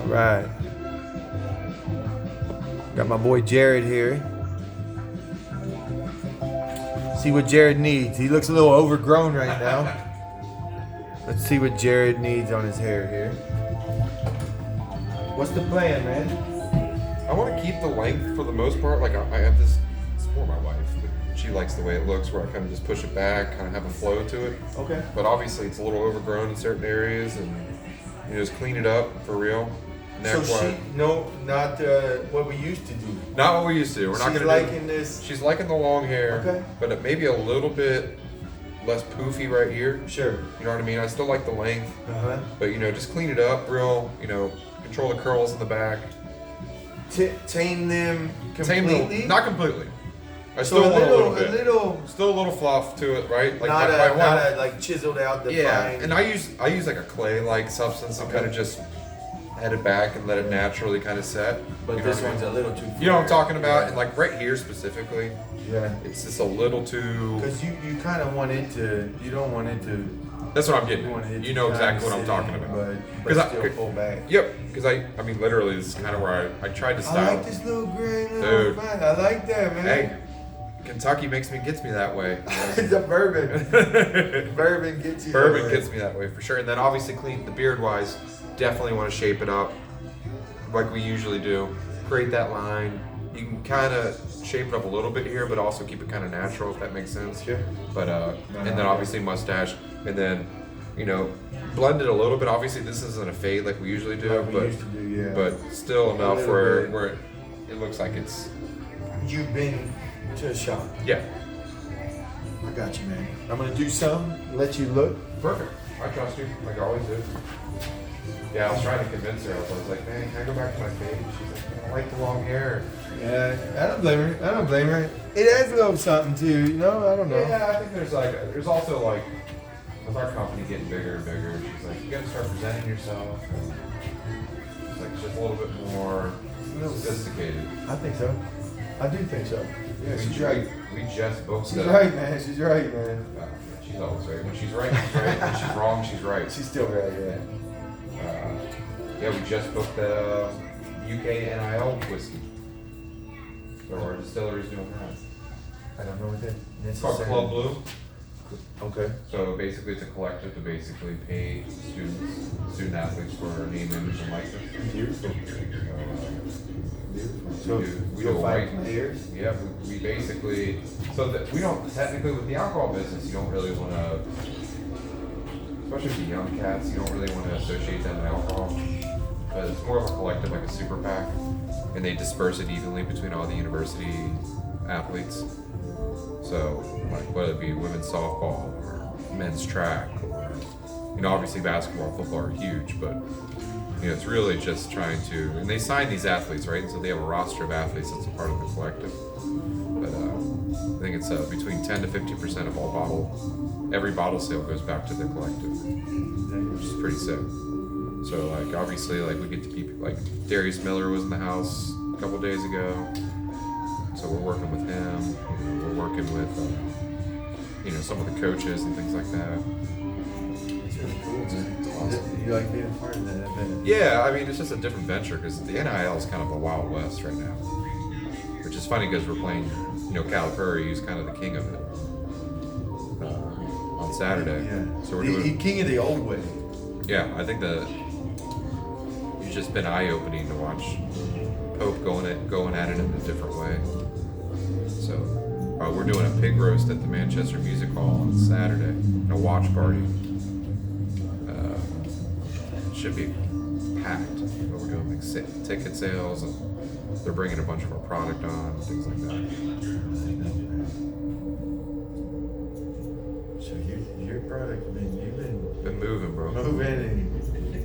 Right. Got my boy Jared here. See what Jared needs. He looks a little overgrown right now. Let's see what Jared needs on his hair here. What's the plan, man? I want to keep the length for the most part. Like I have this, it's for my wife, but she likes the way it looks where I kind of just push it back, kind of have a flow to it. Okay. But obviously it's a little overgrown in certain areas and just clean it up for real. So not what we used to do. Not what we used to. We're not She's going to liking this. She's liking the long hair, Okay. but it may be a little bit less poofy right here. Sure. You know what I mean? I still like the length, Uh-huh. but just clean it up real, control the curls in the back. Tame them completely? Not completely. I So still want a little bit. Still Still a little fluff to it, right? Like not my a like chiseled out the yeah, fine. and I use like a clay-like substance to kind of just head it back and let it naturally kind of set. But You know this what I one's mean? a little too. You know what I'm talking about? Yeah. And like right here specifically, Yeah. it's just a little too. Because you kind of want it to. You don't want it to. That's what I'm getting. You want it You to know kinda exactly what I'm sit talking in, about. but still pull back. Yep. Because I mean, literally, this is kind of where I tried to style. I like this little gray little Dude. fine. I like that, man. Hey, Kentucky gets me that way. It's a bourbon. Bourbon gets you. Bourbon that way. gets me that way for sure. And then obviously clean the beard wise, definitely want to shape it up like we usually do. Create that line. You can kind of shape it up a little bit here, but also keep it kind of natural if that makes sense. Sure. But and then obviously mustache, and then blend it a little bit. Obviously this isn't a fade like we usually do, Like we but used to do, yeah. but still enough little where bit. where it looks like it's You've been to a shop. yeah. I got you, man. I'm gonna do some. Let you look. Perfect. I trust you, like I always do. Yeah, I was trying to convince her. I was like, man, can I go back to my fade? She's like, I like the long hair. Yeah, I don't blame her. I don't blame her. It adds a little something too, I don't know. Yeah, I think there's also like, with our company getting bigger and bigger, she's like, you gotta start presenting yourself. And it's like, it's just a little bit more sophisticated. I think so. I do think so. Yeah, she's right. We just booked She's right, man. She's right, man. She's always right. When she's right, she's right. When she's wrong, she's right. She's still right, yeah. Yeah, we just booked the UK NIL whiskey. So our distillery's doing that. I don't know what that It's called Club Blue. Okay. So basically it's a collective to basically pay student athletes for name, image, and likeness. Beautiful. So we do a white. players? Yeah, we basically, so that we don't, technically with the alcohol business, you don't really want to, especially with the young cats, you don't really want to associate them with alcohol. But it's more of a collective, like a super PAC, and they disperse it evenly between all the university athletes. So, like, whether it be women's softball or men's track, or, obviously basketball, football are huge, but, it's really just trying to, and they sign these athletes, right? So they have a roster of athletes that's a part of the collective. But I think it's between 10 to 50% of every bottle sale goes back to the collective, which is pretty sick. So, like, obviously, like, we get to keep, like, Darius Miller was in the house a couple days ago. So we're working with him. We're working with, some of the coaches and things like that. It's really cool, man. It's awesome. You like being a part of that, I bet. Yeah, I mean, it's just a different venture because the NIL is kind of a Wild West right now. Which is funny because we're playing, Calipari, who's kind of the king of it, on Saturday. Yeah. So we're the doing. king of the old way. Yeah, I think that it's just been eye-opening to watch Pope going at it in a different way. So we're doing a pig roast at the Manchester Music Hall on Saturday, and a watch party. Should be packed. But we're doing like ticket sales, and they're bringing a bunch of our product on, things like that. So your product, man, you've Been moving, bro. moving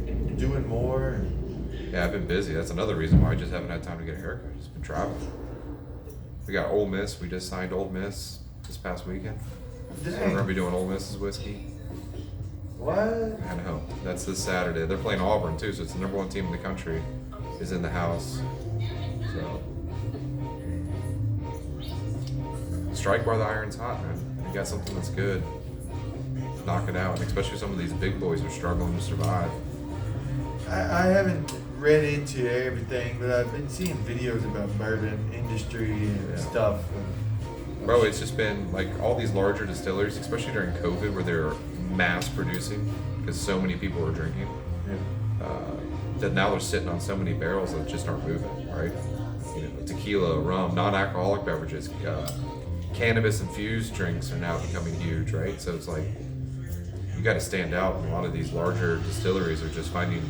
and doing more. And Yeah, I've been busy. That's another reason why I just haven't had time to get a haircut. Just been traveling. We got Ole Miss. We just signed Ole Miss this past weekend. So we're gonna be doing Ole Miss's whiskey. what? I know. That's this Saturday. They're playing Auburn too, so it's the number one team in the country is in the house. So strike while the iron's hot, man. You got something that's good. Knock it out. And especially some of these big boys are struggling to survive. I haven't read into everything, but I've been seeing videos about bourbon industry and stuff. Bro, it's just been like all these larger distilleries, especially during COVID, where they're mass producing because so many people were drinking. That now they're sitting on so many barrels that just aren't moving, right? You know, tequila, rum, non-alcoholic beverages, cannabis-infused drinks are now becoming huge, right? So it's like you got to stand out. And a lot of these larger distilleries are just finding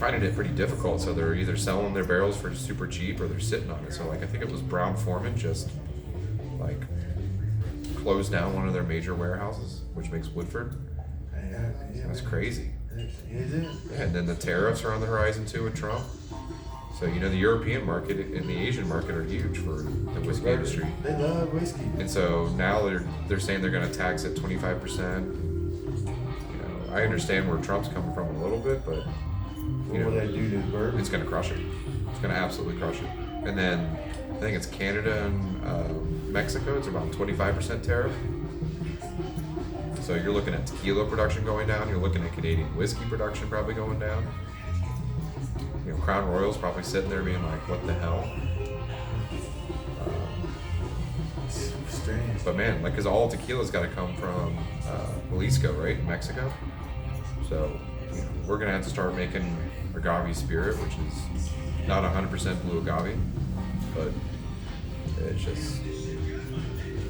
it pretty difficult. So they're either selling their barrels for super cheap or they're sitting on it. So like I think it was Brown-Forman just like closed down one of their major warehouses, which makes Woodford. That's crazy. Is it? Yeah, and then the tariffs are on the horizon too with Trump. So you know the European market and the Asian market are huge for the whiskey industry. They love whiskey. And so now they're saying they're going to tax it 25%. You know, I understand where Trump's coming from a little bit, but What will that do to the bourbon? it's going to crush it. It's going to absolutely crush it. And then I think it's Canada and Mexico. It's around 25% tariff. So you're looking at tequila production going down. You're looking at Canadian whiskey production probably going down. You know, Crown Royal's probably sitting there being like, "What the hell?" It's strange. But man, like, cause all tequila's got to come from Jalisco, right, in Mexico. So you know, we're gonna have to start making agave spirit, which is not 100% blue agave, but it's just.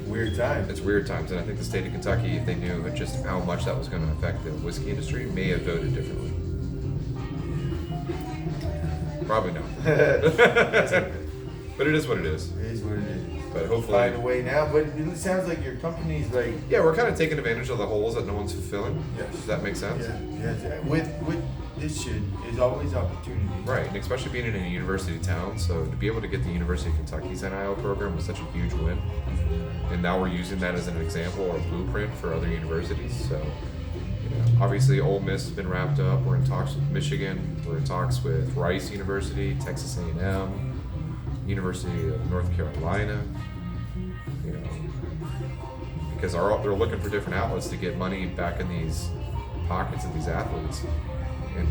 Weird time. It's weird times, and I think the state of Kentucky, if they knew just how much that was going to affect the whiskey industry, may have voted differently. Probably not. But it is what it is. It is what it is. But hopefully, Find a way now. But it sounds like your company's like. yeah, we're kind of taking advantage of the holes that no one's fulfilling. Yes. Does that make sense? Yeah. With this shit is always opportunity. Right, and especially being in a university town, so to be able to get the University of Kentucky's NIL program was such a huge win. And now we're using that as an example or blueprint for other universities. So, you know, obviously Ole Miss has been wrapped up. We're in talks with Michigan. We're in talks with Rice University, Texas A&M, University of North Carolina. You know, because they're looking for different outlets to get money back in these pockets of these athletes. And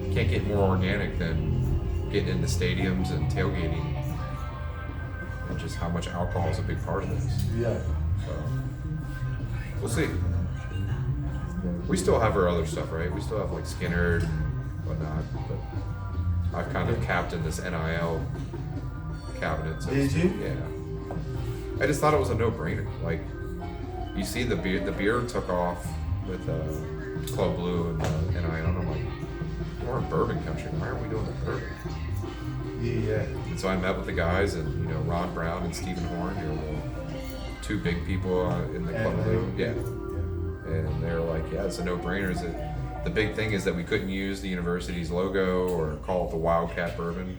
you can't get more organic than getting into stadiums and tailgating. And just how much alcohol is a big part of this. Yeah. So we'll see. We still have our other stuff, right? We still have like Skinner and whatnot, but I've kind of captained this NIL cabinet. So Did you? Yeah. I just thought it was a no-brainer. Like, you see the beer took off with Club Blue and NIL, and I'm like, we're in bourbon country. Why aren't we doing the bourbon? Yeah. And so I met with the guys, and you know, Ron Brown and Stephen Horn, who are the two big people in the Club Blue. Yeah. And they're like, yeah, it's a no-brainer. The big thing is that we couldn't use the university's logo or call it the Wildcat Bourbon.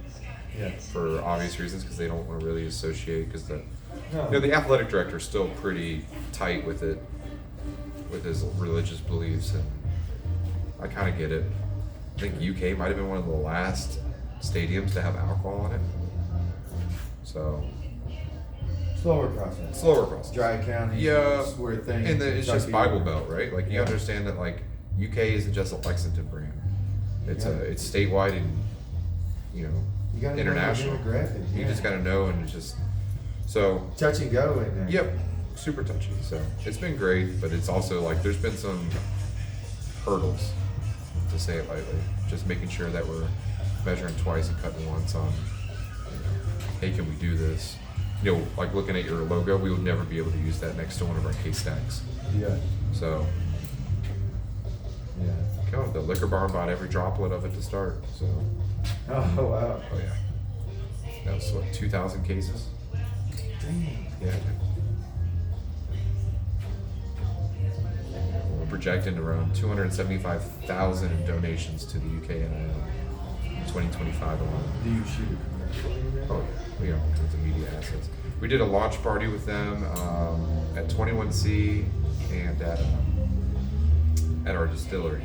Yeah. For obvious reasons, because they don't want to really associate. Because No. you know, the athletic director is still pretty tight with it, with his religious beliefs, and I kind of get it. I think UK might have been one of the last stadiums to have alcohol in it. So Slower process. slower process. Dry county. Yeah, Where things. and then it's just Kentucky- Bible Belt, right? Like you Yeah. understand that like UK isn't just a Lexington brand. It's Yeah. it's statewide and you know You gotta know international. the demographic, You yeah. just got to know, and it's just so. Touch and go in there. Yep, super touchy. So it's been great, but it's also like there's been some hurdles, to say it lightly. Just making sure that we're measuring twice and cutting once on, you know, hey, can we do this? You know, like looking at your logo, we would never be able to use that next to one of our case stacks. Yeah. So, Yeah. God, the liquor barn bought every droplet of it to start. So, Oh wow. oh yeah, that was what 2,000 cases. Dang. Yeah. We're projecting around 275,000 in donations to the UK and in 2025 alone. Do you shoot a commercial in there? Oh yeah, we have all kinds of media assets. We did a launch party with them at 21C and at our distillery.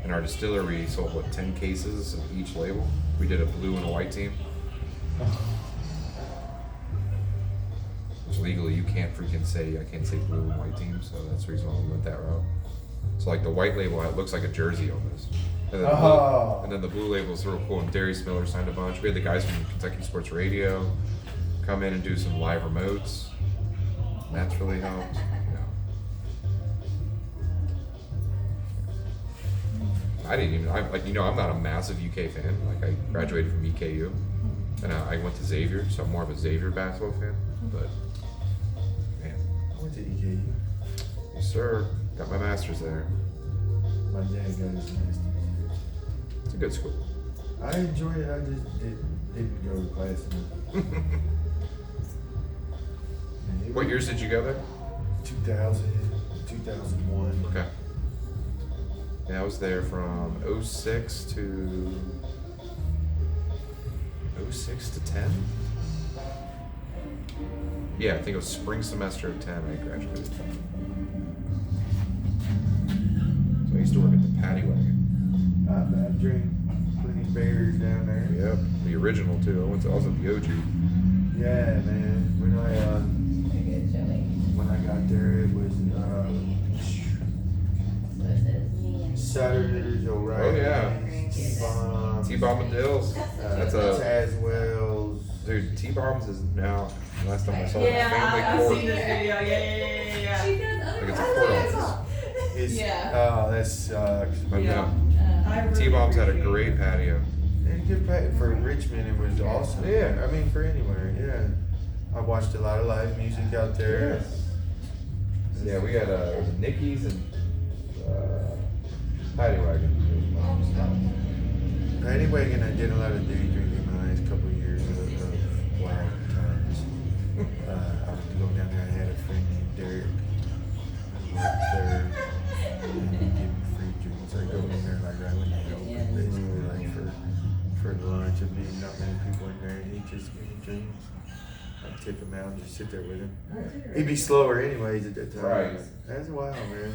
In our distillery, we sold 10 cases of each label. We did a blue and a white team. Which legally you can't freaking say, I can't say blue and white team, so that's the reason why we went that route. So like the white label, it looks like a jersey almost. And then, and then the blue label's real cool. And Darius Miller signed a bunch. We had the guys from Kentucky Sports Radio come in and do some live remotes. And that's really helped. I didn't even, I'm not a massive UK fan. Like, I graduated from EKU, and I went to Xavier, so I'm more of a Xavier basketball fan. But, man. I went to EKU. Yes, sir. Got my master's there. My dad got his master's. It's a good school. I enjoyed it. I just didn't go to class enough. What years did you go there? 2000, 2001. Okay. Yeah, I was there from 06 to 10. Yeah, I think it was spring semester of 10 I graduated. So I used to work at the Paddy Wagon. I drank plenty of beers down there. Yep, the original too. I was at the OG. Yeah, man. When I got there, it was Sutters, O'Reilly, Oh, yeah. T-Bombs, T-Bomb and Dills. That's a Tazwell's. dude. T-Bombs is now. Last time I saw it, Yeah, family I've court. seen this video. Yeah. She does other Like it's a court office. It's, Yeah. Oh, that sucks. But Yeah. I no, really T-Bombs had a appreciate great it. patio. And good for Richmond, it was awesome. Yeah. I mean, for anywhere, yeah. I watched a lot of live music out there. Yeah, we had Nicky's and Paddy Wagon. Paddy Wagon, I did a lot of day drinking my last couple of years of wild times. I would go down there. I had a friend named Derek who worked there, and he'd give me free drinks. I go in there like right when they open, basically like for lunch. I mean, not many people in there, and he'd just give me drinks. I'd tip him out and just sit there with him. He'd be slower anyways at that time. Right. That's wild, man.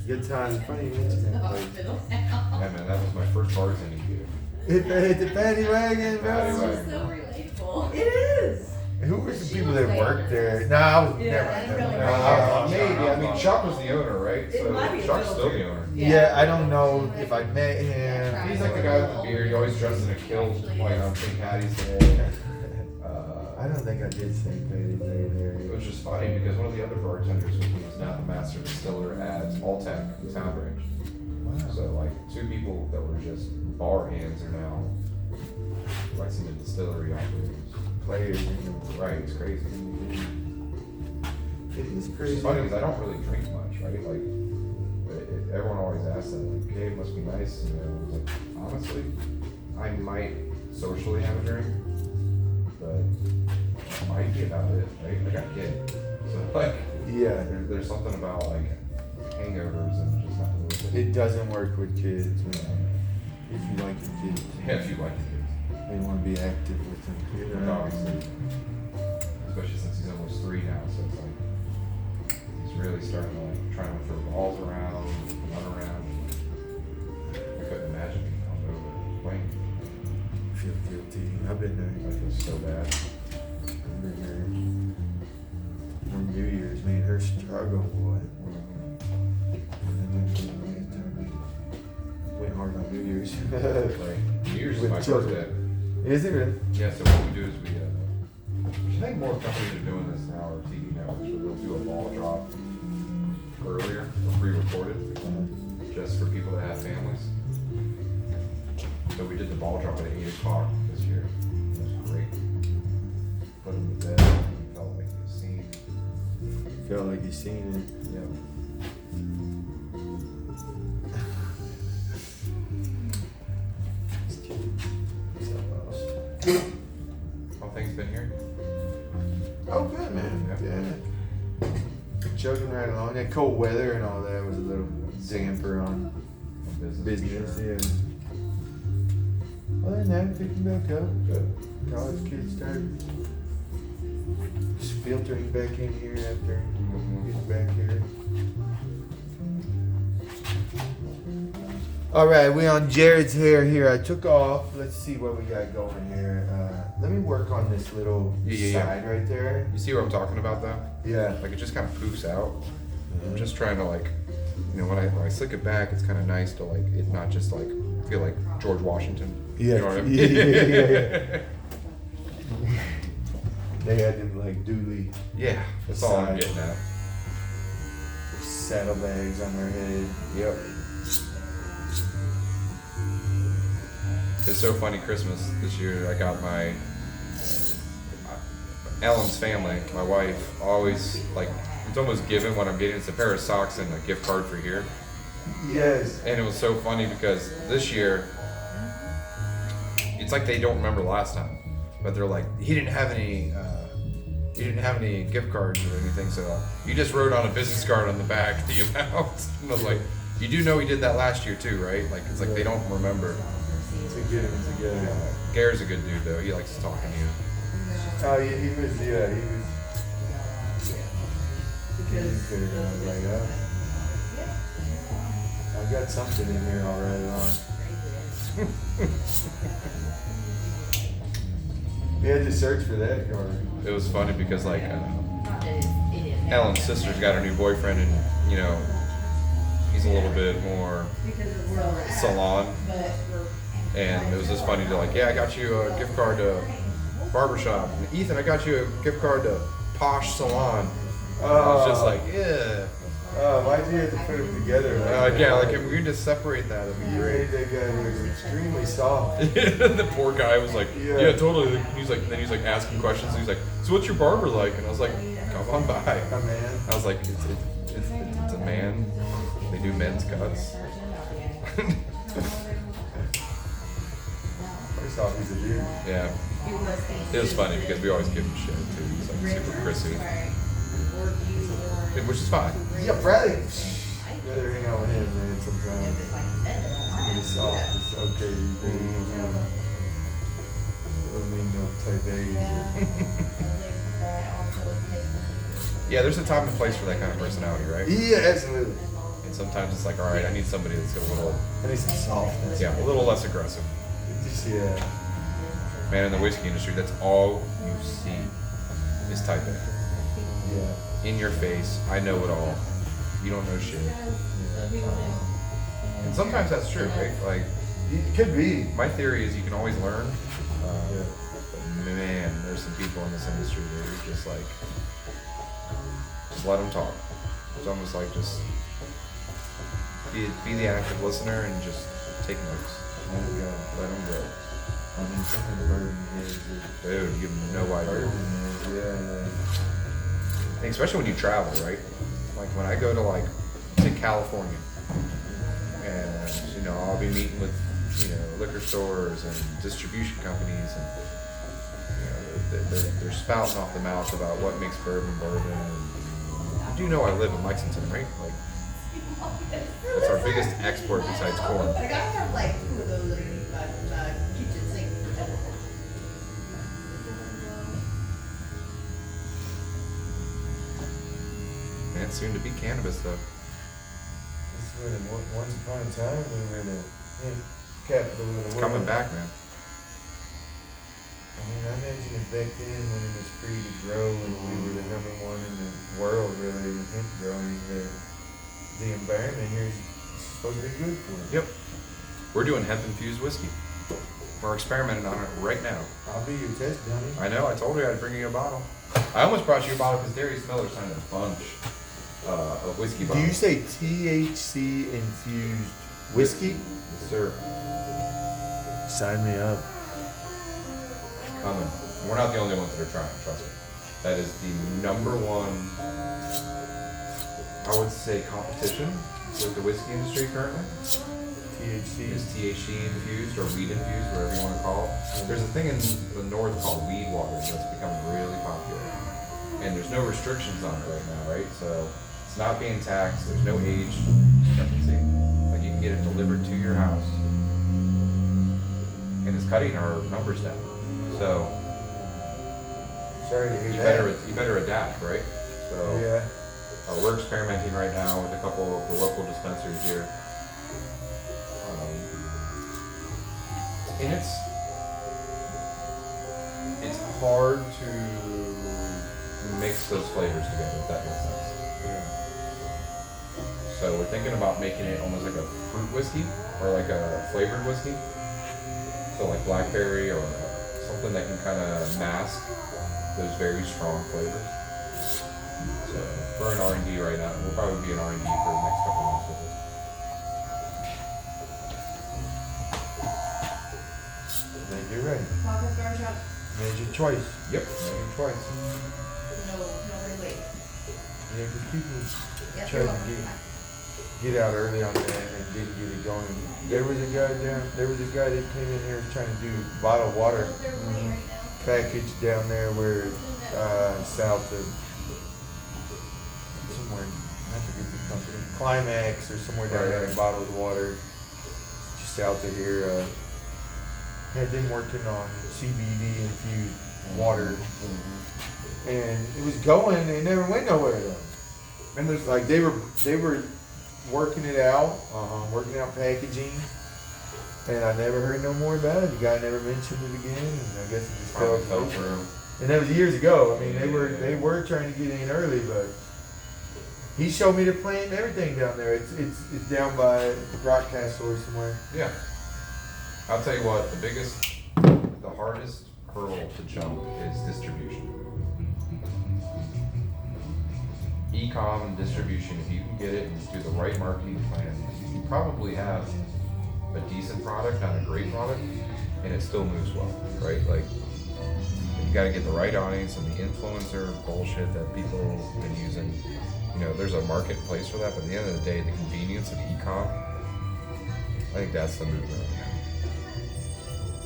Good times. Funny you mention that place. Yeah, man, that was my first bartending gig. Hit the Paddy Wagon, bro. Paddy It's Wagon. so relatable. It is. Who were the people that worked there? No, I was Yeah, never. I never. don't really Maybe. I mean, Chuck was the owner, right? It might be Chuck's still still true. the owner. Yeah, I don't know if I met him. He's like the guy with the beard. He always dresses in a kilt, like on St. Patty's Day. I don't think I did St. Paddy's Day there. It was just funny because one of the other bartenders with me is now the master distiller at Alltech in Townbridge. Wow. So like 2 people that were just bar hands are now licensed in distillery operators. Players. Right, it's crazy. It is It's crazy. funny because I don't really drink much, right? Like everyone always asks that, like, hey, it must be nice, you know. Like honestly, I might socially have a drink, but it might be about it, right? I got a kid, so like Yeah. there's something about like hangovers and just not really. It doesn't work with kids, man. If you like your kids, Yeah, if you like your kids, they want to be active with them. You know? obviously, especially since he's almost 3 now, so it's like he's really starting to like trying to throw balls around, run around. I couldn't imagine being hungover playing. I feel guilty. I've been I there. feel so bad. I've been there. On New Year's, man, her struggle, boy. Went hard on New Year's. Like New Year's is With my children. birthday. Is it really? Yeah, so what we do is I think more companies are doing this now, or TV networks, where they'll do a ball drop earlier, or pre-recorded, just for people that have families. So we did the ball drop at 8 o'clock this year. It was great. Put him to bed, he felt like he was seen. Felt like you seen it. Yep. How things been here? Oh, good, man. Yeah. Chugging right along. That cold weather and all that was a little damper on business. Sure. Yeah. Other than that, picking back up. Good. College kids started just filtering back in here after getting back here. All right, we on Jared's hair here. I took off. Let's see what we got going here. Let me work on this little Yeah. side right there. You see what I'm talking about though? Yeah. Like it just kind of poofs out. I'm just trying to like, you know, when I slick it back, it's kind of nice to like it not just like feel like George Washington. Yeah, You know what I mean? yeah. They had them like dually Yeah, that's all I'm getting at. saddlebags on their head. Yep. It's so funny. Christmas this year, I got my Ellen's family, my wife, always like it's almost given what I'm getting. It's a pair of socks and a gift card for here. Yes. And it was so funny because this year, it's like they don't remember last time, but they're like, he didn't have any gift cards or anything, so you just wrote on a business card on the back the amount. And I was like, you do know he did that last year too, right? Like it's like they don't remember. To get them together. Gare's a good dude though. He likes talking to you. Oh yeah, he was. He was like, I've got something in here all right on. He had to search for that card. It was funny because like Ellen's sister's got a new boyfriend, and you know he's a little bit more salon, and it was just funny to like, yeah, I got you a gift card to Barber Shop, and Ethan, I got you a gift card to Posh Salon. I was just like, yeah. Why'd you have to put them together? Like Yeah, like if we could just separate that, it'd be you great. made that guy look extremely soft. The poor guy was like, Yeah. yeah, totally. He's like, then he's like asking questions. He's like, so what's your barber like? And I was like, come on by. Oh man. I was like, it's a man. They do men's cuts. First off, he's a dude. Yeah. It was funny because we always give him shit too. He's like super prissy, which is fine. Yeah, Bradley. Rather hang out with him, man. Sometimes he's soft. It's okay. Don't need no type A's. Yeah, there's a time and place for that kind of personality, right? Yeah, absolutely. And sometimes it's like, all right, I need somebody that's a little, I need some softness. yeah, a little less aggressive. Just yeah. Man, in the whiskey industry, that's all you see is type A. Yeah. In your face, I know it all. You don't know shit. And sometimes that's true, right? Like, It could be. my theory is you can always learn. Yeah. But man, there's some people in this industry that are just like, just let them talk. It's almost like just be the active listener and just take notes. Let it go. Let them go. I mean, something bourbon is. Dude, you have no idea. Bourbon is, yeah. And especially when you travel, right? Like when I go to like, say California, and you know I'll be meeting with liquor stores and distribution companies, and they're spouting off the mouth about what makes bourbon. And you do know I live in Lexington, right? Like that's our biggest export besides corn. Like I have like two of those kitchen sink. And soon to be cannabis though. This is when once upon a time we were the capital of the It's world. coming back, man. I mean, I imagine if back then when it was free to grow and we were the number one in the world really in hemp growing, the environment here is supposed to be good for it. Yep. We're doing hemp infused whiskey. We're experimenting on it right now. I'll be your test dummy. I know, I told you I'd bring you a bottle. I almost brought you a bottle because Darius Miller signed a bunch of whiskey Do bottles. you say THC infused whiskey? Yes, sir. Sign me up. Coming. We're not the only ones that are trying, trust me. That is the number one, I would say, competition with the whiskey industry currently. THC. Is THC infused or weed infused, whatever you want to call it. There's a thing in the north called weed water that's becoming really popular. And there's no restrictions on it right now, right? So it's not being taxed, there's no age discrepancy. Like you can get it delivered to your house. And it's cutting our numbers down. So Sorry to hear you better adapt, right? So Yeah. we're experimenting right now with a couple of the local dispensaries here. And it's hard to mix those flavors together, if that makes sense. Yeah. So So we're thinking about making it almost like a fruit whiskey or like a flavored whiskey. So like blackberry or something that can kind of mask those very strong flavors. So we're in R&D right now. We'll probably be in R&D for the next couple months with this. I think you're ready. Podcast barbershop. Made your choice. Yep, maybe twice. Nobody wait. Yeah, because people Yep, try you're to welcome. get out early on that and didn't get it going. There was a guy that came in here trying to do bottled water package down there where south of somewhere, I forget the company, Climax or somewhere down there in bottled water, just south of here. Had been working on CBD infused water, and it was going. And it never went nowhere though. And there's like they were working it out, working out packaging, and I never heard no more about it. The guy never mentioned it again, and I guess it just fell through. And that was years ago. I mean, they were trying to get in early, but he showed me the plant and everything down there. It's down by Rock Castle or somewhere. Yeah. I'll tell you what, the hardest hurdle to jump is distribution. E-com and distribution, if you can get it and do the right marketing plan, you can probably have a decent product, not a great product, and it still moves well, right? Like, you gotta get the right audience and the influencer bullshit that people have been using. You know, there's a marketplace for that, but at the end of the day, the convenience of e-com, I think that's the movement right now.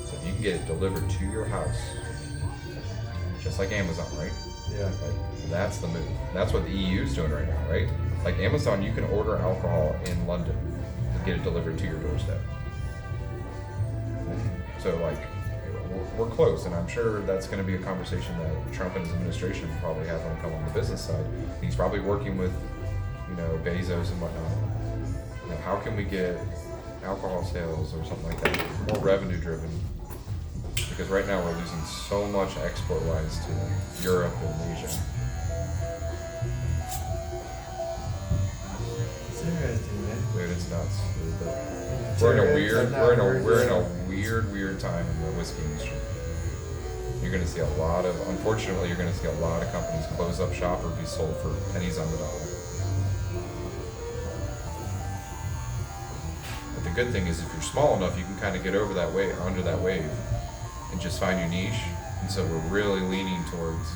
So if you can get it delivered to your house, just like Amazon, right? Yeah. Like, that's the move. That's what the EU's doing right now, right? Like Amazon, you can order alcohol in London and get it delivered to your doorstep. So like, we're close, and I'm sure that's going to be a conversation that Trump and his administration probably have when it comes on the business side. He's probably working with, Bezos and whatnot. How can we get alcohol sales or something like that more revenue driven? Because right now we're losing so much export wise to Europe and Asia. It's interesting, man. Dude, it's nuts. We're in a weird time in the whiskey industry. You're gonna see unfortunately, you're gonna see a lot of companies close up shop or be sold for pennies on the dollar. But the good thing is, if you're small enough, you can kind of get over that wave, under that wave, and just find your niche. And so we're really leaning towards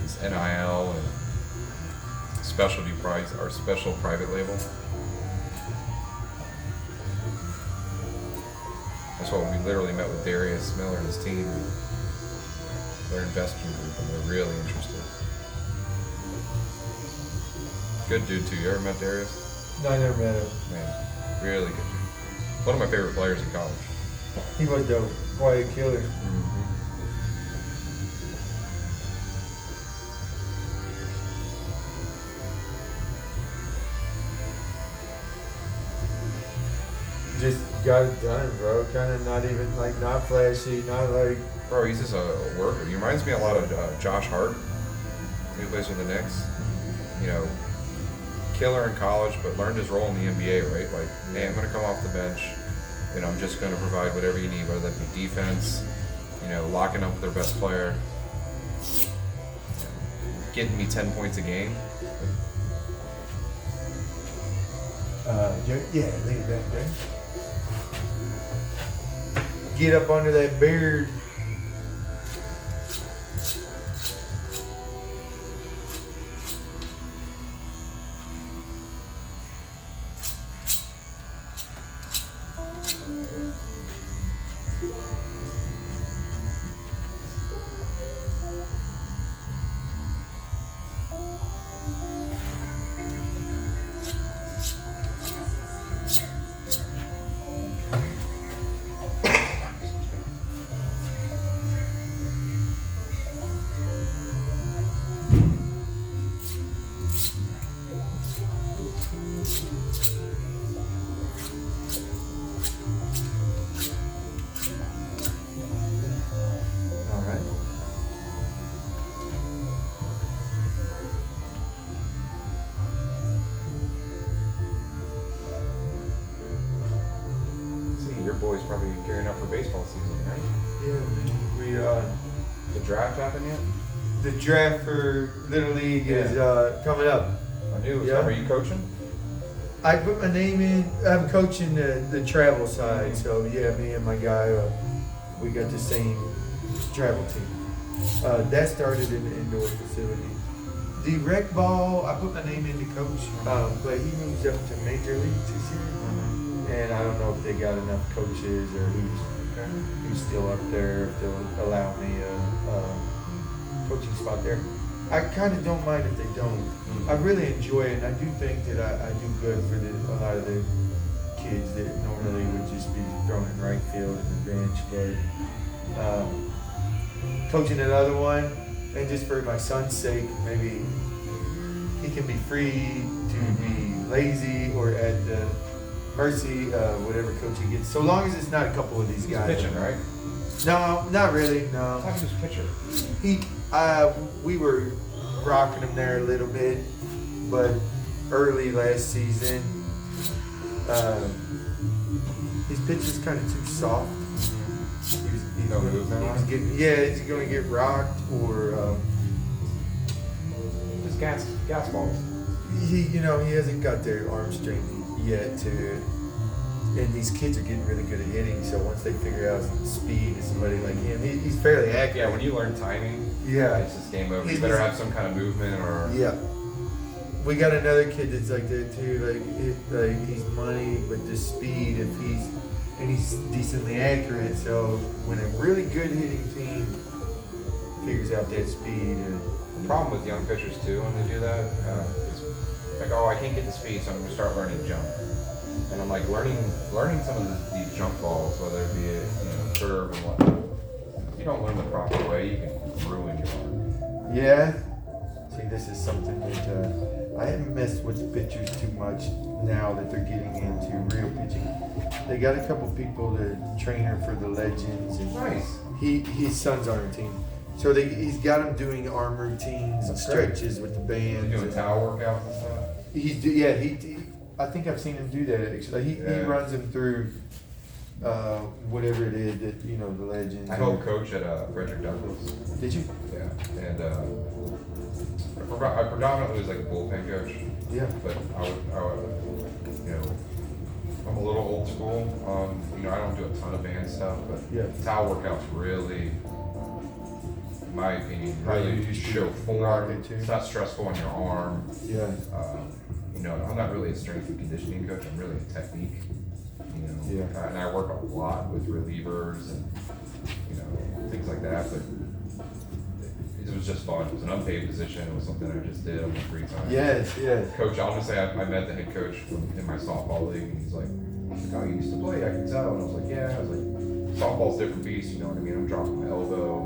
this NIL and specialty price, our special private label. That's what we literally met with Darius Miller and his team, their investment group, and they're really interested. Good dude too. You ever met Darius? No, I never met him. Man, really good dude. One of my favorite players in college. He was dope. Quiet killer. Just got it done, bro. Kind of not even not flashy, not like. Bro, he's just a worker. He reminds me a lot of Josh Hart. He plays for the Knicks. Killer in college, but learned his role in the NBA, right? Like, hey, I'm going to come off the bench, and I'm just going to provide whatever you need, whether that be defense, locking up with their best player, getting me 10 points a game. Yeah, leave that there. Get up under that beard. probably gearing up for baseball season, right? Yeah, we The draft happened yet? the draft for Little League is coming up. I knew it was Yeah. Are you coaching? I put my name in. I'm coaching the travel side, so yeah, me and my guy, we got the same travel team. That started in the indoor facility. The rec ball, I put my name in to coach, but he moves up to major leagues this year, and I don't know if they got enough coaches or who's still up there, if they'll allow me a coaching spot there. I kind of don't mind if they don't. I really enjoy it, and I do think that I do good for a lot of the kids that normally would just be thrown in right field and the bench. But coaching another one, and just for my son's sake, maybe he can be free to be lazy or at the mercy of whatever coach he gets. So long as it's not a couple of these He's guys. pitching, right? No, not really. No. I thought he was pitcher. We were rocking him there a little bit, but early last season, his pitch was kind of too soft. He's No movement on it? he's going to get rocked or Just gas balls. he hasn't got their arm strength yet to. And these kids are getting really good at hitting, so once they figure out speed and somebody like him, he's fairly accurate. Yeah, when you learn timing, Yeah. it's just game over. You better have some kind of movement or. Yeah. We got another kid that's like that too. Like he's money with the speed and he's decently accurate. So when a really good hitting team figures out that speed, The problem with young pitchers too when they do that is like, oh, I can't get the speed, so I'm gonna start learning jump. And I'm like learning some of these jump balls, whether it be a curve and whatnot. If you don't learn the proper way, you can ruin your arm. yeah. See, this is something that I haven't messed with the pitchers too much now that they're getting into real pitching. They got a couple people, the trainer for the Legends, and Nice. his son's on the team. So he's got him doing arm routines and That's great. stretches with the You bands. doing and- towel workouts and stuff? I think I've seen him do that actually. He Yeah. runs him through whatever it is that the Legends. I helped coach at Frederick Douglass. Did you? Yeah, and I predominantly was like a bullpen coach, Yeah. but I would, I'm a little old school. I don't do a ton of band stuff, but Yeah. towel workouts really, in my opinion, Right, really you used to show rock form. it too. It's not stressful on your arm. Yeah. I'm not really a strength and conditioning coach. I'm really a technique. Yeah. And I work a lot with relievers and things like that. But it was just fun. It was an unpaid position. It was something I just did on my free time. Yes. Coach, honestly, I met the head coach in my softball league, and he's like, "Oh, you used to play? I can tell." And I was like, "Yeah." I was like, "Softball's a different beast. You know what I mean? I'm dropping my elbow.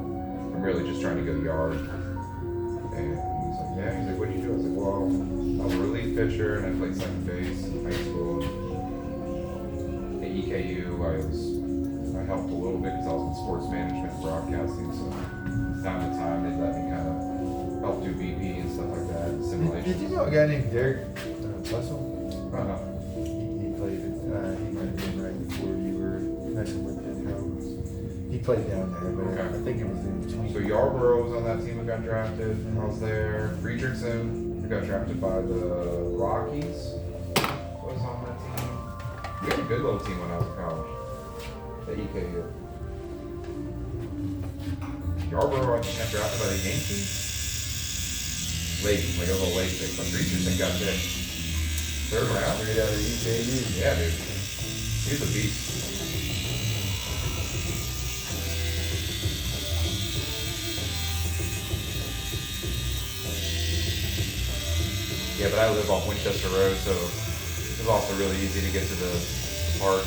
I'm really just trying to go yard." And he's like, "Yeah." He's like, "What do you do?" I was like, "Well, I'm a relief pitcher, and I played second base in high school. At EKU, I helped a little bit because I was in sports management and broadcasting. So from time to time, they'd let me kind of help do BP and stuff like that, simulations." Did you know a guy named Derek Bussell? Uh-huh. He played. He might have been right before you were messing with him. He played down there, but Okay. I think it was in between. So Yarborough was on that team who got drafted. I was there. Richardson, who got drafted by the Rockies, was on that team. We had a good little team when I was in college. At EKU. Yarborough, I think, got drafted by the Yankees. Late, like a little late pick, but Richardson got picked. Third round. Straight out of EKU. Yeah, dude. He's a beast. Yeah, but I live off Winchester Road, so it was also really easy to get to the park.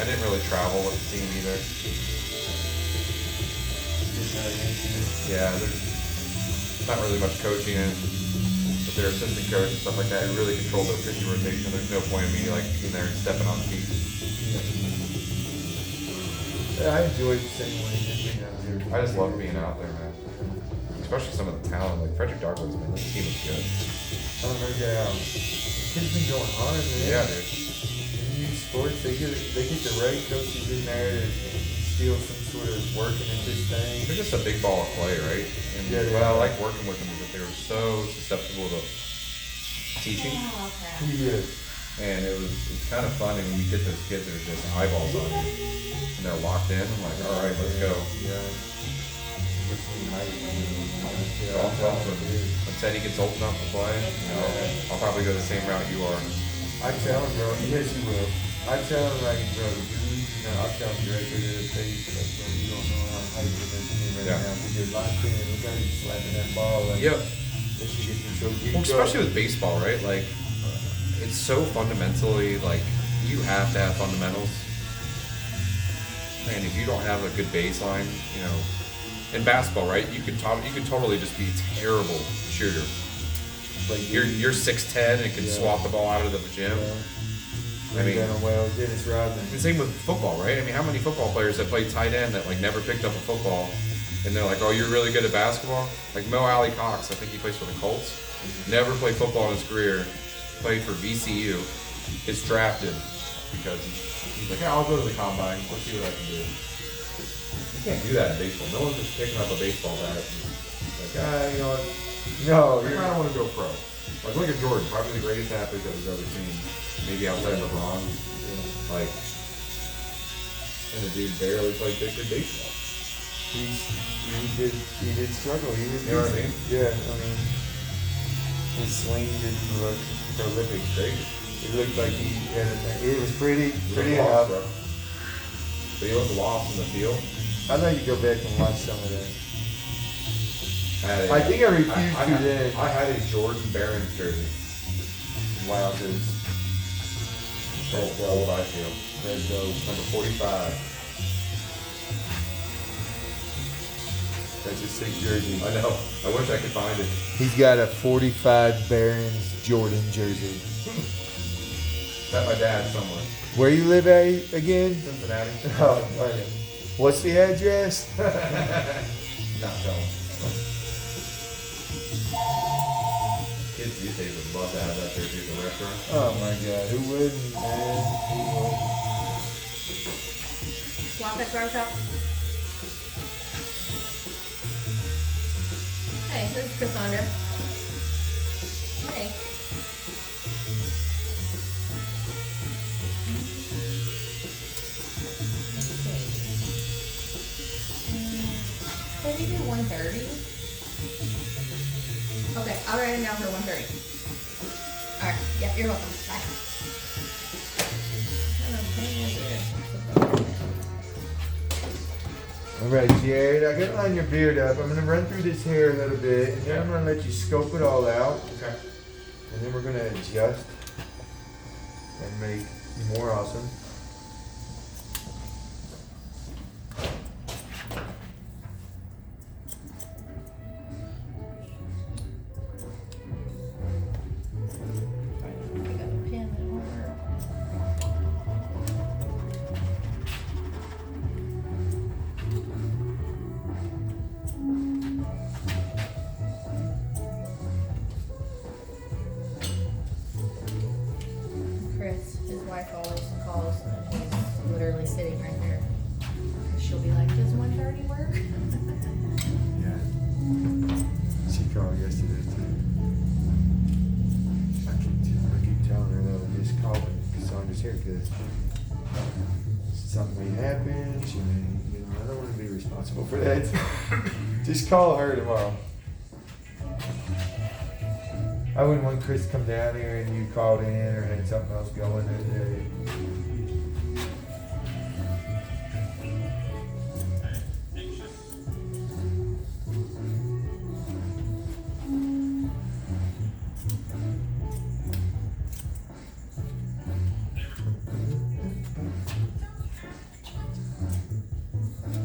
I didn't really travel with the team either. Yeah, there's not really much coaching in, but their assistant coach and stuff like that really control their pitching rotation. There's no point in me like being there and stepping on the feet. Yeah, I enjoyed the same way being out there. I just love being out there, man. Especially some of the talent, like Frederick Douglass, man, this team is good. Oh, no doubt. Kid's been going hard, man. Yeah, dude. And you sports, they get the right coaches in there to instill some sort of working at this thing. They're just a big ball of clay, right? And Yeah, they what I are. like working with them is that they were so susceptible to teaching. Oh, okay. Yeah. And it's kind of fun, and when you get those kids that are just eyeballs on you, and they're locked in, I'm like, all right, let's go. Yeah. I'll tell him when Teddy gets old enough to play, you know, I'll probably go the same route you are. I tell him, bro. Yes, you will. I tell him, like, bro, I'll tell him directly to the face, like, bro, you don't know how to get this in right Yeah. now because you're locked in. Look how you're slapping that ball. Like, Yep. this should get you so deep. Well, especially with baseball, right? Like, it's so fundamentally, like, you have to have fundamentals. And if you don't have a good baseline, you know, in basketball, right? You could totally just be a terrible shooter. Like, You're 6'10" and can Yeah. swap the ball out of the gym. I mean, well, Dennis Rodman. and same with football, right? I mean, how many football players that play tight end that like never picked up a football, and they're like, "Oh, you're really good at basketball." Like Mo Alley Cox, I think he plays for the Colts. Never played football in his career. Played for VCU. Gets drafted because he's like, "Yeah, I'll go to the combine. Let's see what I can do." You can't do that in baseball. No one's just picking up a baseball bat. Like, You know what? No, I kind of want to go pro. Like, look at Jordan, probably the greatest athlete that we've ever seen. Maybe outside LeBron. Like, and the dude barely played good baseball. He did struggle. He was You know what I mean? Yeah, I mean, his swing didn't look prolific. Crazy. It looked like it was pretty He looked lost, enough. bro. But he looked lost in the field. I'd like to go back and watch some of that. I I think I refused to then. I had a Jordan Barron's jersey. Wowzers. How old I feel. Let's go. Number 45. That's a sick jersey. I know. I wish I could find it. He's got a 45 Barron's Jordan jersey. Got my dad somewhere. Where you live at again? Cincinnati. Oh, okay. What's the address? Not telling. Kids these days would love to have that jersey at the restaurant. Oh my God, who wouldn't, man? Who wouldn't? Want that gross up? Hey, this is Cassandra. Hey. Can we do 1:30? Okay, I'll write it down for 1:30. Alright, yep, you're welcome. Bye. All right, Jared, I gotta line your beard up. I'm gonna run through this hair a little bit, and then I'm gonna let you scope it all out, Okay. and then we're gonna adjust and make you more awesome. Pick up a pen and order. Chris, his wife always calls and he's literally sitting right there. She'll be like, does 1:30 work? Yeah. She called yesterday too. I keep telling her though, just call me Cassandra's here because something may happen. She may, I don't want to be responsible for that. Just call her tomorrow. I wouldn't want Chris to come down here and you called in or had something else going that day.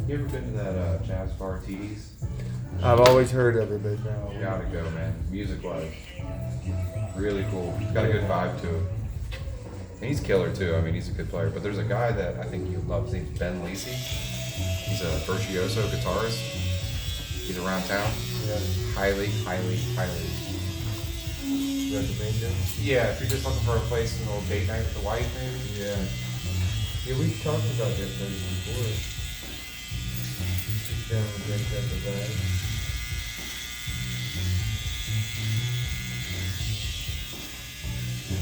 You ever been to that jazz bar, TD's? I've always heard of it, but no. You gotta go, man. Music-wise. Really cool. It's got a good vibe to it. And he's killer, too. I mean, he's a good player. But there's a guy that I think you love. His name's Ben Lacey. He's a virtuoso guitarist. He's around town. Yeah. Highly Recommend it? Yeah, if you're just looking for a place, a little date night with the wife, maybe. Yeah. Yeah, we've talked about that place before. Down in that type of vibe.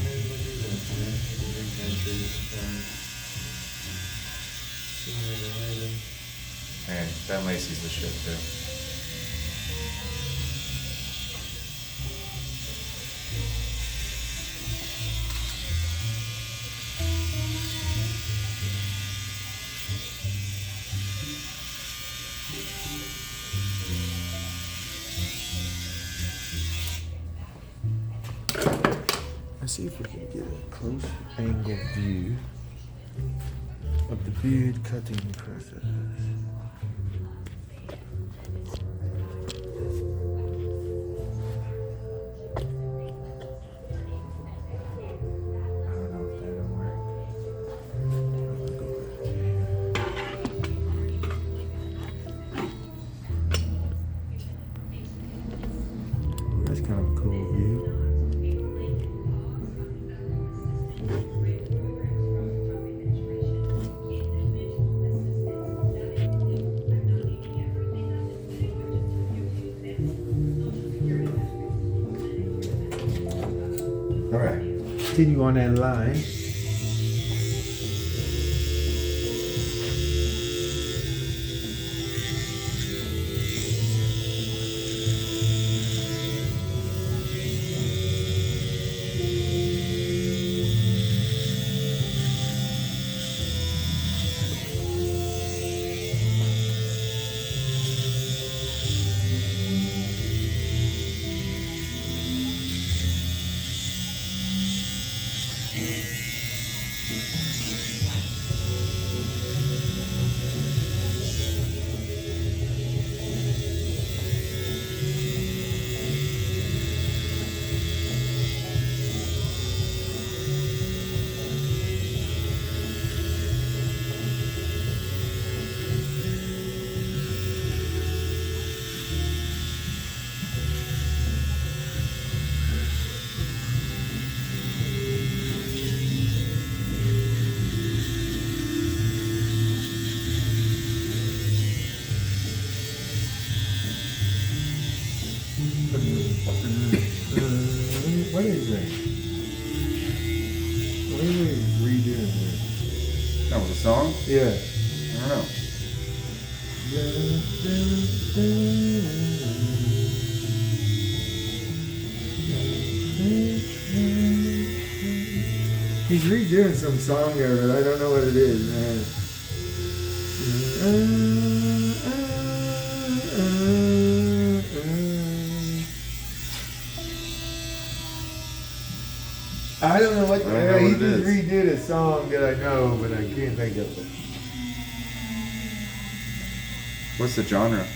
Maybe we'll do that, man. We'll do that too sometime. Sooner than later. Man, Ben Lacey's the shit too. Let's see if we can get a close angle view of the beard cutting process. I don't know if that'll work. I'll go back here. Ooh, that's kind of a cool view. All right, continue on that line. What is that? What are we redoing here? That was a song? Yeah. I don't know. He's redoing some song there, but I don't know what it is, man. I don't know what. I don't know He what it just is. redid a song that I know, but I can't think of it. What's the genre?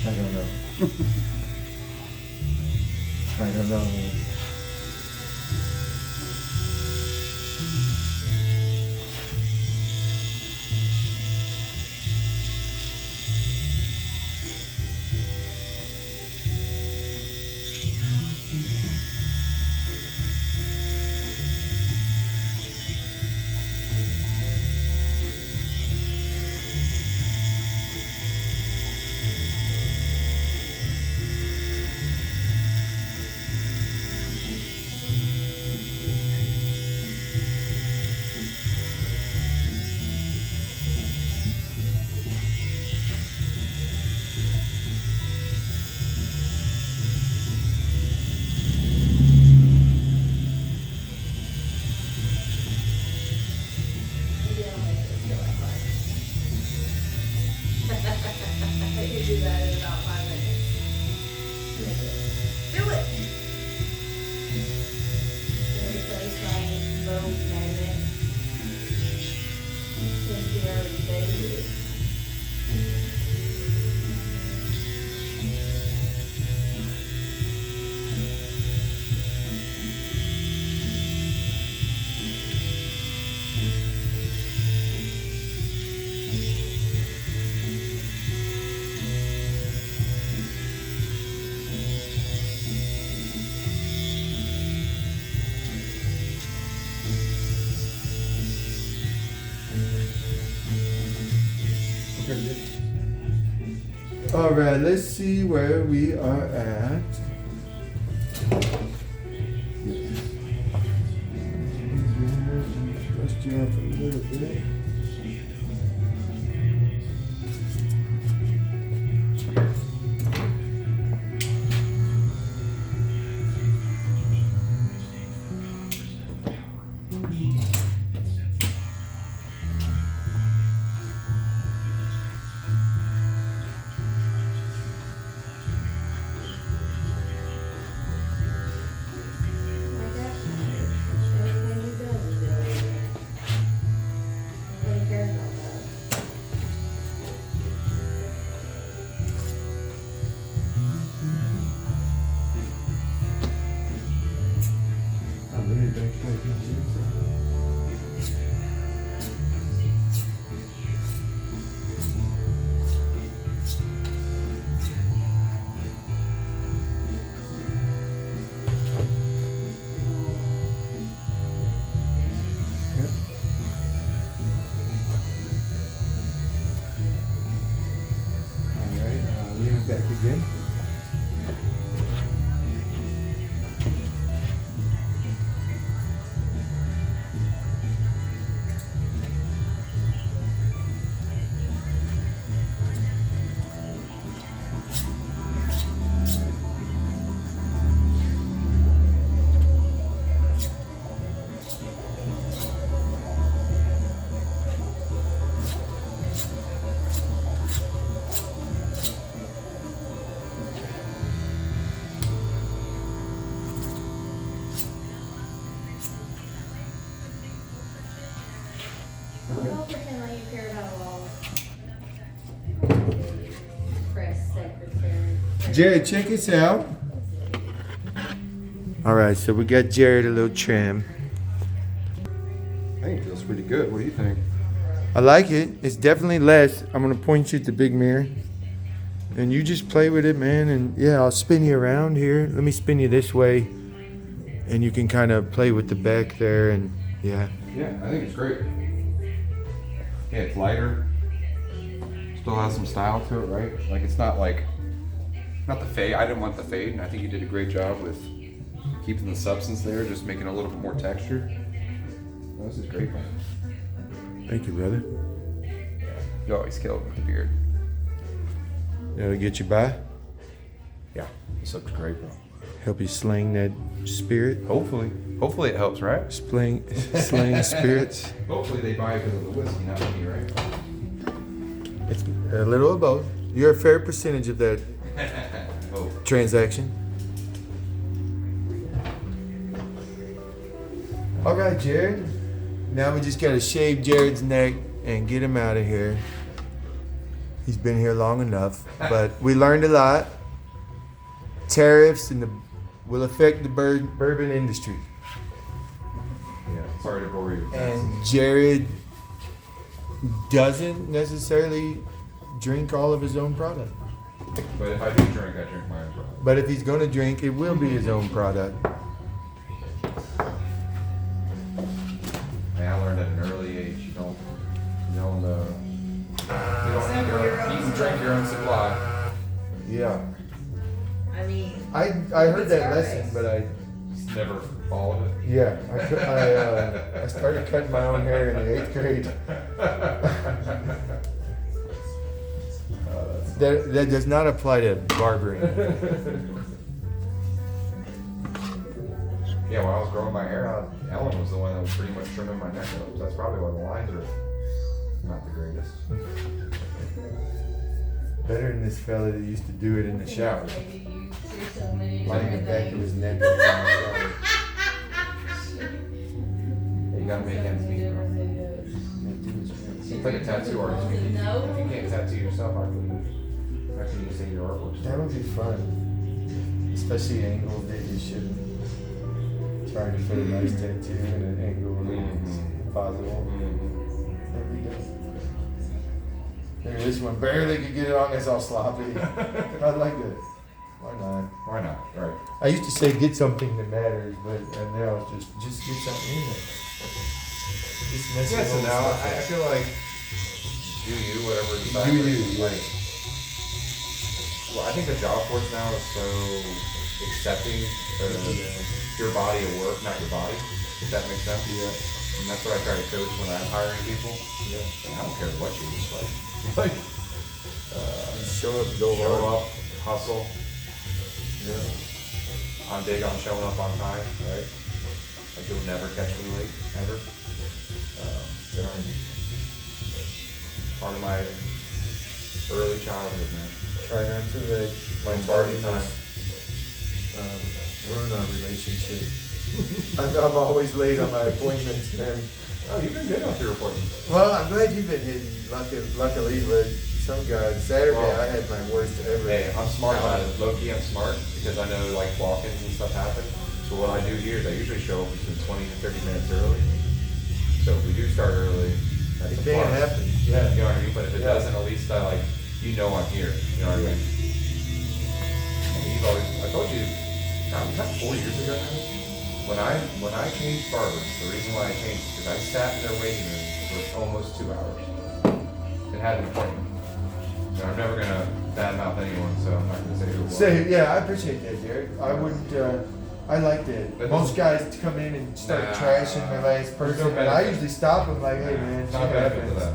I don't know. I don't know. Man. All right, let's see where we are at. Rest you up a little bit. Back again. Don't pretend like you care about all. Press secretary. Jared, check this out. All right, so we got Jared a little trim. I think it feels pretty good. What do you think? I like it. It's definitely less. I'm gonna point you at the big mirror, and you just play with it, man. And yeah, I'll spin you around here. Let me spin you this way, and you can kind of play with the back there. And yeah, Yeah, I think it's great. Yeah, it's lighter. Still has some style to it, right? Like it's not the fade. I didn't want the fade, and I think you did a great job with keeping the substance there, just making it a little bit more texture. Oh, this is great, man. thank you, brother. You always kill it with the beard. That'll get you by. Yeah, this looks great, bro. Help you sling that spirit. Hopefully it helps, right? Sling spirits. Hopefully they buy it because of the whiskey, not me, right? It's a little of both. You're a fair percentage of that Oh, transaction. All right, Jared. Now we just gotta shave Jared's neck and get him out of here. He's been here long enough, but we learned a lot. Tariffs will affect the bourbon industry. yeah. Sorry to bore you. And Jared doesn't necessarily drink all of his own product. But if I do drink, I drink my own product. But if he's gonna drink, it will be his own product. And I learned at an early age, you don't eat and drink your own supply. Yeah. I mean, I heard that lesson, but I Never followed it. yeah I started cutting my own hair in the 8th grade. That does not apply to barbering. Yeah, when I was growing my hair out, Ellen was the one that was pretty much trimming my neck up. So that's probably why the lines are not the greatest. Better than this fella that used to do it in the shower. maybe you do so many Lining the different back of his things. neck. You gotta make ends meet, bro. Seems like a tattoo artist. If you can't tattoo yourself, how can you say your artwork's That would be fun. Especially angles that you shouldn't. Trying to put a nice tattoo in an angle that's possible. That'd be dope. Maybe this one barely could get it on, it's all sloppy. I'd like that. Why not? Why not? Right. I used to say get something that matters, but now it's just get something in there. Just mess Yeah, with so all the now stuff I up. feel like do you, whatever you decide. Do you, Like, yeah. well, I think the job force now is so accepting of your body of work, not your body, if that makes sense. Yeah. And that's what I try to coach when I'm hiring people. Yeah. And I don't care what you look like. Like, Show up and go show hard. up, hustle. Yeah. I'm big on showing up on time, right? Like you'll never catch me late, ever. Part of my early childhood, man. Try not to let my Party party time. ruin our relationship. I'm always late on my appointments, man. Oh, you've been good on your appointments. Well, I'm glad you've been hitting. Luckily, but some guys, Saturday Well, I had my worst ever. Hey, I'm smart about it. Low key, I'm smart because I know like walk-ins and stuff happen. So what I do here is I usually show up between 20 to 30 minutes early. So if we do start early, that's It a can't plus. happen. You Yeah. know what I mean? But if it Yeah. doesn't, at least I like, you know I'm here. You know what I mean? And you've always, I told you, God, was that 4 years ago now? When I changed barbers, the reason why I changed is because I sat in their waiting room for almost 2 hours and had an appointment. And I'm never gonna badmouth anyone, so I'm not gonna say who it was. Say, yeah, I appreciate that, Derek. I wouldn't. I like that. But Most guys come in and start Nah. trashing the last There's no person, and I benefit. usually stop them like, "Hey, man, Not shit benefit to happens." that.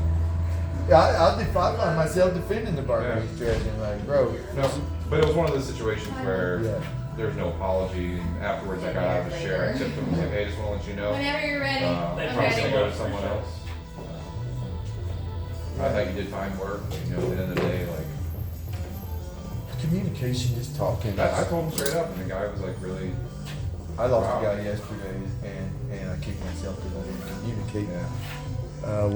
Yeah, I find myself defending the barber Yeah. he's trashing, like, bro. No, but it was one of those situations where Yeah. there was no apology. And afterwards, I got out of the chair. I tipped him and said, "Hey, just want to let you know, Whenever you're ready. I'm I'm probably ready. gonna go to someone else." I thought you did fine work. You know, at the end of the day, like Communication, just talking. I told him straight up, and the guy was like, "Really." I lost Wow. a guy yesterday, and I kicked myself because I didn't communicate. Yeah. Well.